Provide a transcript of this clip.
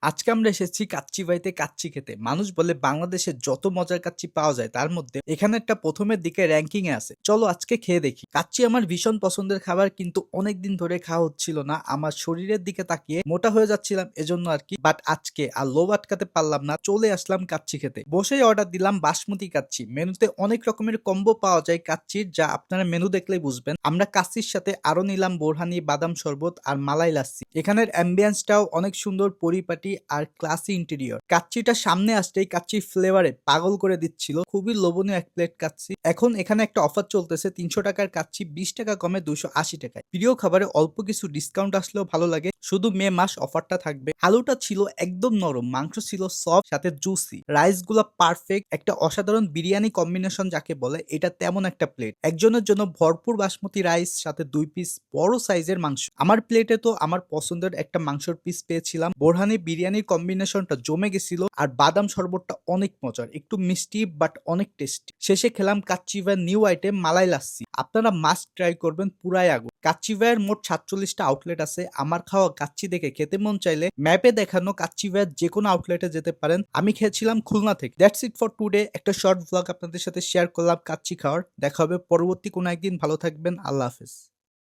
আজকে আমরা এসেছি কাচ্চি ভাইতে কাচ্চি খেতে। মানুষ বলে বাংলাদেশে যত মজার কাচ্চি পাওয়া যায় তার মধ্যে এখানে একটা প্রথমের দিকে র‍্যাঙ্কিং এ আছে। চলো আজকে খেয়ে দেখি। কাচ্চি আমার ভীষণ পছন্দের খাবার, কিন্তু অনেকদিন ধরে খাওয়া হচ্ছিল না। আমার শরীরের দিকে তাকিয়ে মোটা হয়ে যাচ্ছিলাম এজন্য আর কি। বাট আজকে আর লোভ আটকাতে পারলাম না, চলে আসলাম কাচ্চি খেতে। বসেই অর্ডার দিলাম বাসমতি কাচ্চি। মেনুতে অনেক রকমের কম্বো পাওয়া যায় কাচ্চির, যা আপনারা মেনু দেখলেই বুঝবেন। আমরা কাচ্চির সাথে আরো নিলাম বোরহানি, বাদাম শরবত আর মালাই লাচ্ছি। এখানের অ্যাম্বিয়েন্সটাও অনেক সুন্দর, পরিপাটি আর ক্লাসি ইন্টেরিয়র। কাচ্চিটা সামনে আসতেই কাচ্চির ফ্লেভারে পাগল করে দিচ্ছিল। খুবই লোভনীয় এক প্লেট কাচ্চি। এখন এখানে একটা অফার চলতেছে, 300 টাকার কাচ্চি 20 টাকা কমে 280 টাকায়। প্রিয় খাবারে অল্প কিছু ডিসকাউন্ট আসলেও ভালো লাগে। শুধু মে মাস অফারটা থাকবে। আলুটা ছিল একদম নরম, মাংস ছিল সফট সাথে জুসি, রাইস গুলা পারফেক্ট। একটা অসাধারণ বিরিয়ানি কম্বিনেশন যাকে বলে, এটা তেমন একটা প্লেট। একজনের জন্য ভরপুর বাসমতি রাইস, সাথে 2 পিস বড় সাইজের মাংস। আমার প্লেটে তো আমার পছন্দের একটা মাংসের পিস পেয়েছিলাম। বোরহানি বিরিয়ানির কম্বিনেশনটা জমে গেছিল, আর বাদাম শরবতটা অনেক মজার, একটু মিষ্টি বাট অনেক টেস্টি। শেষে খেলাম কাচ্চিভার নিউ আইটেম মালাই লাচ্ছি। আপনারা মাস্ট ট্রাই করবেন, পুরাই আগুন। কাচ্চিভার মোট 47টা আউটলেট আছে। আমার খাওয়া কাচ্চি দেখে খেতে মন চাইলে ম্যাপে দেখানো কাচ্চিভার যে কোনো আউটলেটে যেতে পারেন। আমি খেয়েছিলাম খুলনা থেকে। That's it for today. একটা শর্ট ব্লগ আপনাদের সাথে শেয়ার করলাম কাচ্চি খাওয়ার। দেখা হবে পরবর্তী কোনো একদিন। ভালো থাকবেন, আল্লাহ হাফেজ।